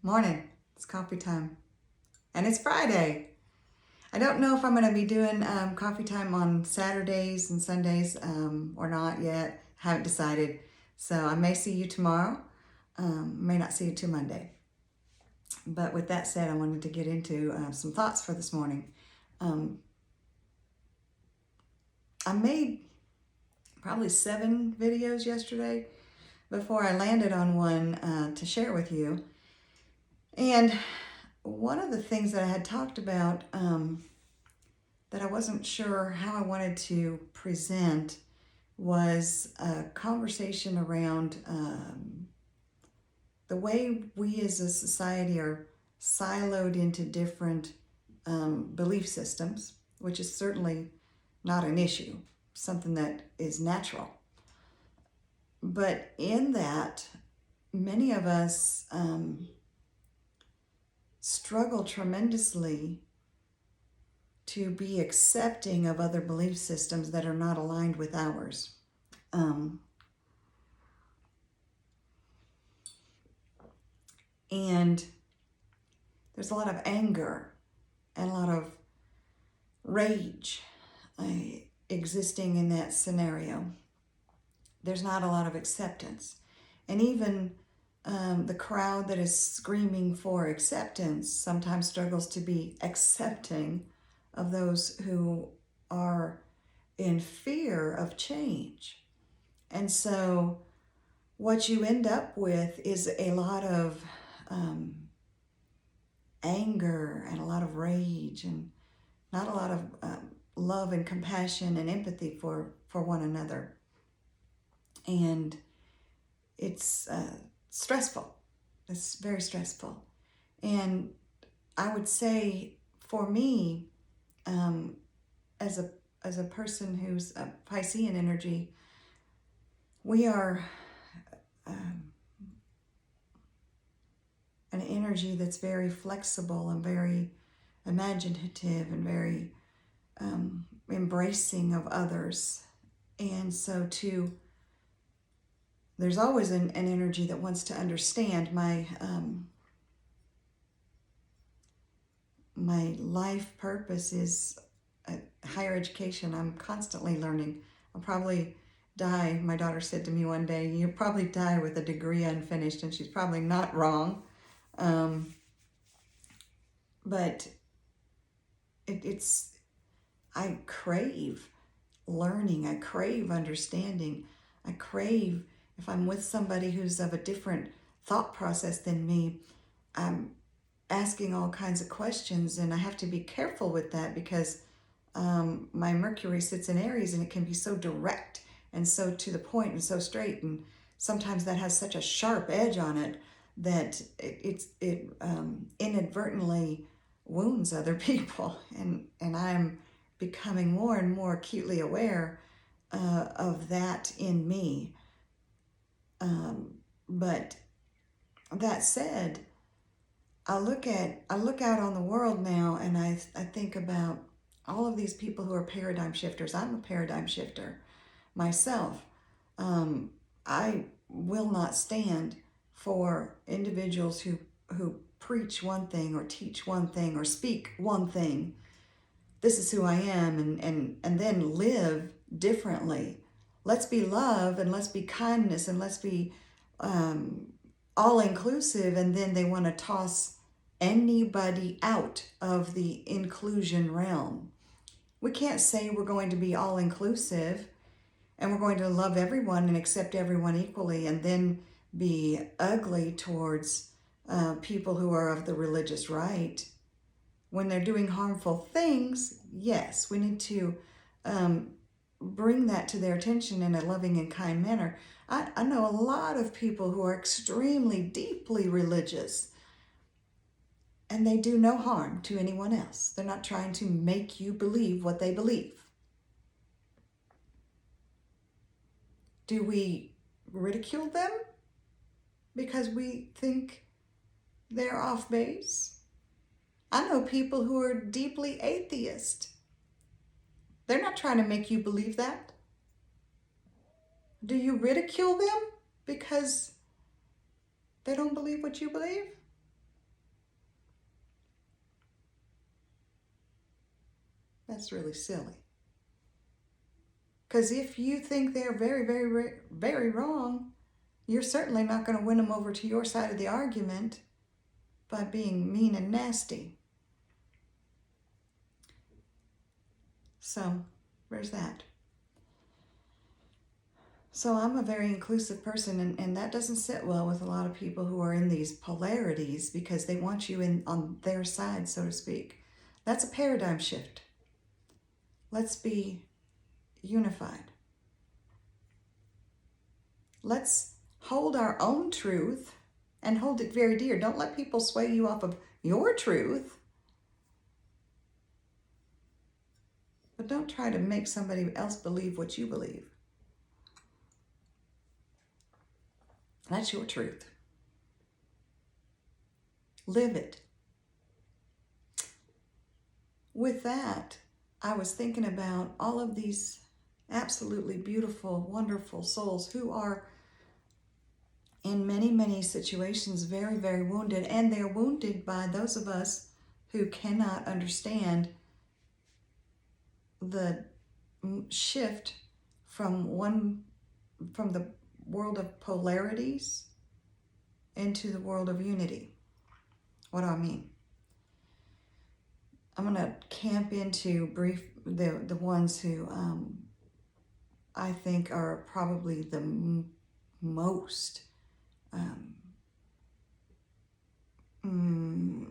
Morning. It's coffee time. And it's Friday. I don't know if I'm going to be doing coffee time on Saturdays and Sundays or not yet. Haven't decided. So I may see you tomorrow. May not see you till Monday. But with that said, I wanted to get into some thoughts for this morning. I made probably 7 videos yesterday before I landed on one to share with you. And one of the things that I had talked about that I wasn't sure how I wanted to present was a conversation around the way we as a society are siloed into different belief systems, which is certainly not an issue, something that is natural. But in that, many of us struggle tremendously to be accepting of other belief systems that are not aligned with ours. And there's a lot of anger and a lot of rage existing in that scenario. There's not a lot of acceptance. And even the crowd that is screaming for acceptance sometimes struggles to be accepting of those who are in fear of change. And so what you end up with is a lot of anger and a lot of rage and not a lot of love and compassion and empathy for one another. And it's stressful. It's very stressful. And I would say for me, as a person who's a Piscean energy, we are an energy that's very flexible and very imaginative and very embracing of others. And so there's always an energy that wants to understand. My life purpose is higher education. I'm constantly learning. I'll probably die. My daughter said to me one day, "You'll probably die with a degree unfinished," and she's probably not wrong. But I crave learning. I crave understanding. I crave, if I'm with somebody who's of a different thought process than me, I'm asking all kinds of questions, and I have to be careful with that because my Mercury sits in Aries, and it can be so direct and so to the point and so straight, and sometimes that has such a sharp edge on it that it inadvertently wounds other people, and I'm becoming more and more acutely aware of that in me. But that said, I look out on the world now, and I think about all of these people who are paradigm shifters. I'm a paradigm shifter myself. I will not stand for individuals who preach one thing or teach one thing or speak one thing. This is who I am, and then live differently. Let's be love, and let's be kindness, and let's be all inclusive, and then they want to toss anybody out of the inclusion realm. We can't say we're going to be all inclusive and we're going to love everyone and accept everyone equally and then be ugly towards people who are of the religious right. When they're doing harmful things, yes, we need to bring that to their attention in a loving and kind manner. I know a lot of people who are extremely deeply religious, and they do no harm to anyone else. They're not trying to make you believe what they believe. Do we ridicule them because we think they're off base? I know people who are deeply atheist. They're not trying to make you believe that. Do you ridicule them because they don't believe what you believe? That's really silly. Because if you think they're very, very, very wrong, you're certainly not going to win them over to your side of the argument by being mean and nasty. So, there's that. So I'm a very inclusive person, and that doesn't sit well with a lot of people who are in these polarities because they want you in on their side, so to speak. That's a paradigm shift. Let's be unified. Let's hold our own truth and hold it very dear. Don't let people sway you off of your truth. But don't try to make somebody else believe what you believe. That's your truth. Live it. With that, I was thinking about all of these absolutely beautiful, wonderful souls who are in many, many situations very, very wounded. And they're wounded by those of us who cannot understand the shift from the world of polarities into the world of unity. What do I mean? I'm going to camp into the ones who I think are probably the most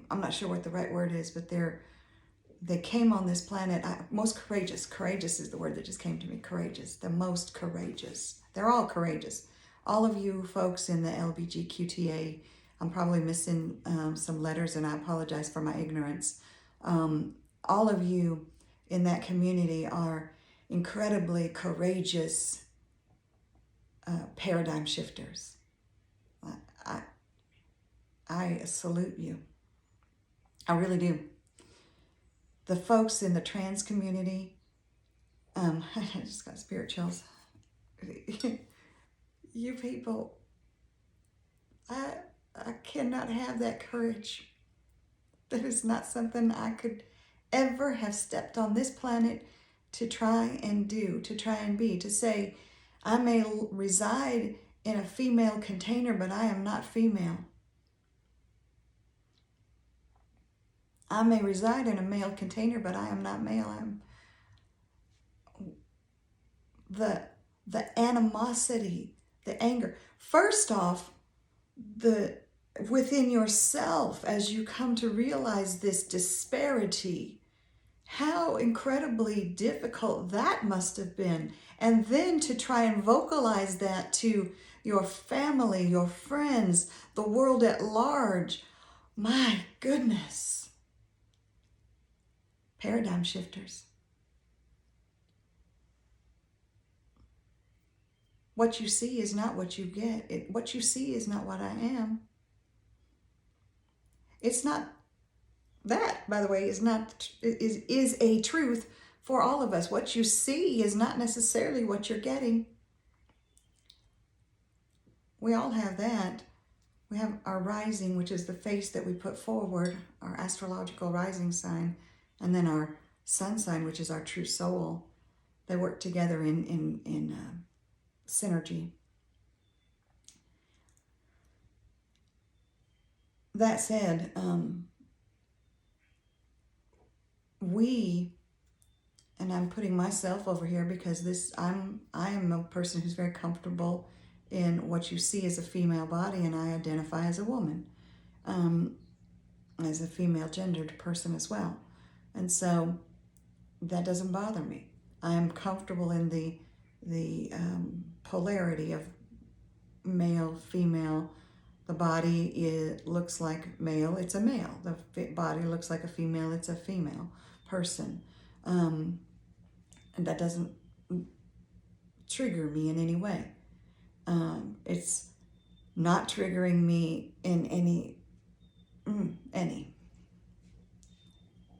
I'm not sure what the right word is, but they came on this planet, most courageous. Courageous is the word that just came to me. Courageous. The most courageous. They're all courageous. All of you folks in the LBGQTA, I'm probably missing some letters, and I apologize for my ignorance. All of you in that community are incredibly courageous paradigm shifters. I salute you. I really do. The folks in the trans community, I just got spirit chills. You people, I cannot have that courage. That is not something I could ever have stepped on this planet to try and do, to try and be, to say, I may reside in a female container, but I am not female. I may reside in a male container, but I am not male. I'm the animosity, the anger. First off, within yourself, as you come to realize this disparity, how incredibly difficult that must have been. And then to try and vocalize that to your family, your friends, the world at large. My goodness. Paradigm shifters. What you see is not what you get. What you see is not what I am. It's not, that, by the way, is a truth for all of us. What you see is not necessarily what you're getting. We all have that. We have our rising, which is the face that we put forward, our astrological rising sign, and then our sun sign, which is our true soul. They work together in synergy. That said, and I'm putting myself over here because I am a person who's very comfortable in what you see as a female body, and I identify as a woman, as a female gendered person as well. And so that doesn't bother me. I am comfortable in the polarity of male, female. The body looks like male, it's a male. The body looks like a female, it's a female person. And that doesn't trigger me in any way. It's not triggering me in any.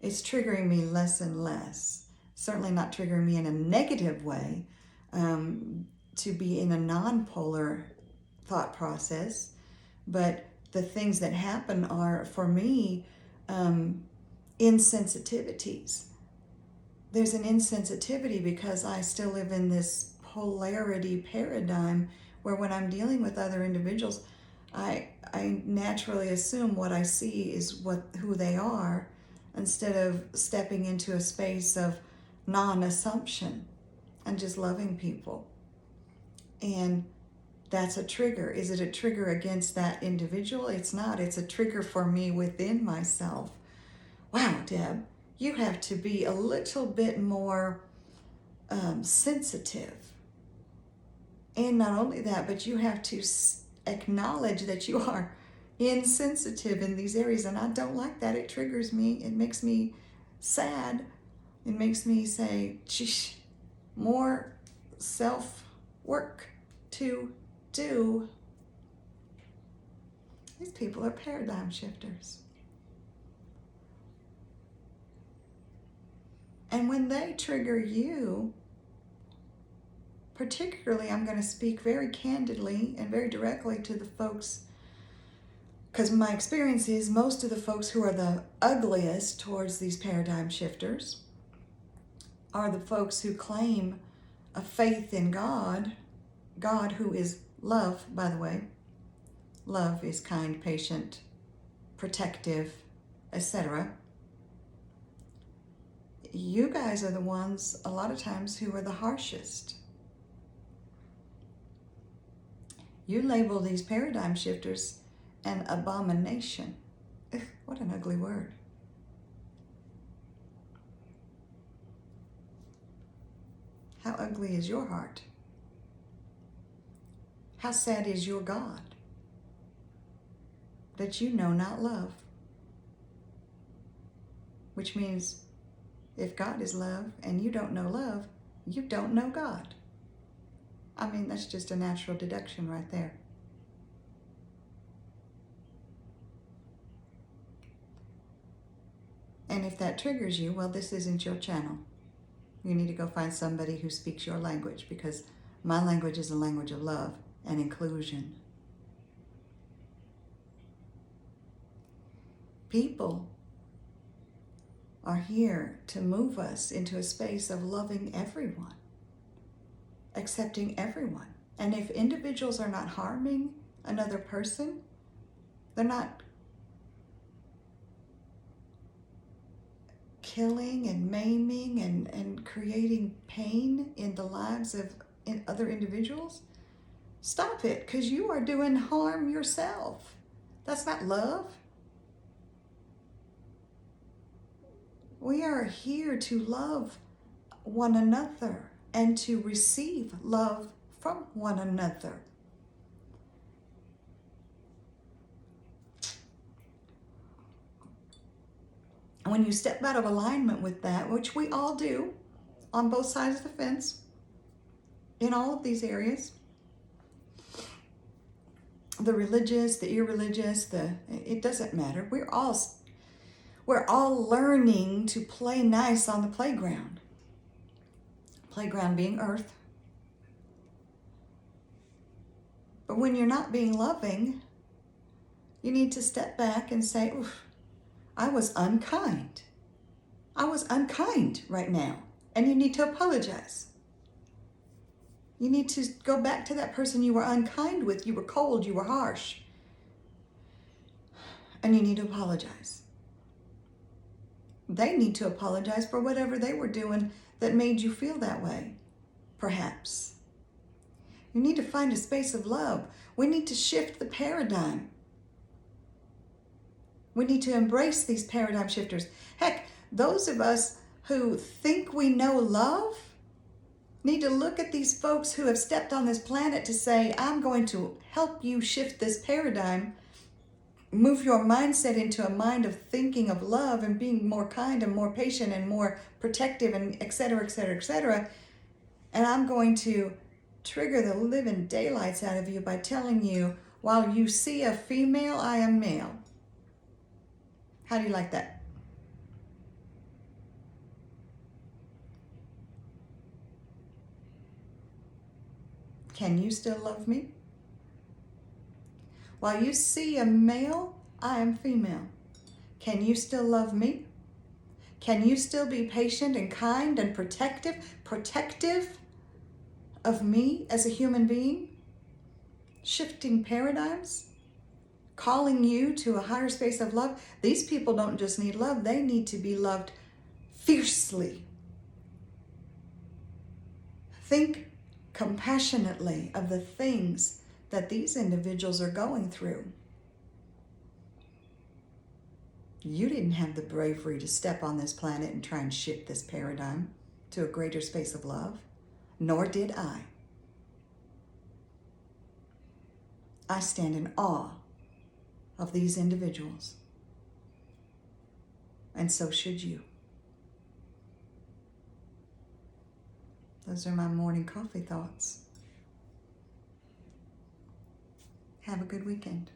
It's triggering me less and less. Certainly not triggering me in a negative way, to be in a non-polar thought process. But the things that happen are, for me, insensitivities. there's an insensitivity because I still live in this polarity paradigm where when I'm dealing with other individuals, I naturally assume what I see is who they are instead of stepping into a space of non-assumption and just loving people. And that's a trigger. Is it a trigger against that individual? It's not. It's a trigger for me within myself. Wow, Deb, you have to be a little bit more sensitive. And not only that, but you have to acknowledge that you are insensitive in these areas. And I don't like that. It triggers me. It makes me sad. It makes me say, sheesh, more self-work to do. These people are paradigm shifters. And when they trigger you, particularly, I'm going to speak very candidly and very directly to the folks, because my experience is most of the folks who are the ugliest towards these paradigm shifters are the folks who claim a faith in God, God who is love, by the way. Love is kind, patient, protective, etc. You guys are the ones, a lot of times, who are the harshest. You label these paradigm shifters an abomination. Ugh, what an ugly word. How ugly is your heart? How sad is your God that you know not love? Which means if God is love and you don't know love, you don't know God. I mean, that's just a natural deduction right there. And if that triggers you, well, this isn't your channel. You need to go find somebody who speaks your language, because my language is a language of love and inclusion. People are here to move us into a space of loving everyone, accepting everyone. And if individuals are not harming another person, they're not killing and maiming and creating pain in the lives of other individuals, stop it, because you are doing harm yourself. That's not love. We are here to love one another and to receive love from one another. When you step out of alignment with that, which we all do on both sides of the fence, in all of these areas, the religious, the irreligious, it doesn't matter. We're all learning to play nice on the playground. Playground being earth. But when you're not being loving, you need to step back and say, oof, I was unkind. I was unkind right now. And you need to apologize. You need to go back to that person you were unkind with. You were cold, you were harsh. And you need to apologize. They need to apologize for whatever they were doing that made you feel that way, perhaps. You need to find a space of love. We need to shift the paradigm. We need to embrace these paradigm shifters. Heck, those of us who think we know love need to look at these folks who have stepped on this planet to say, I'm going to help you shift this paradigm, move your mindset into a mind of thinking of love and being more kind and more patient and more protective and et cetera, et cetera, et cetera. And I'm going to trigger the living daylights out of you by telling you, while you see a female, I am male. How do you like that? Can you still love me? While you see a male, I am female. Can you still love me? Can you still be patient and kind and protective of me as a human being? Shifting paradigms? Calling you to a higher space of love? These people don't just need love, they need to be loved fiercely. Think compassionately of the things that these individuals are going through. You didn't have the bravery to step on this planet and try and shift this paradigm to a greater space of love, nor did I. I stand in awe of these individuals, and so should you. Those are my morning coffee thoughts. Have a good weekend.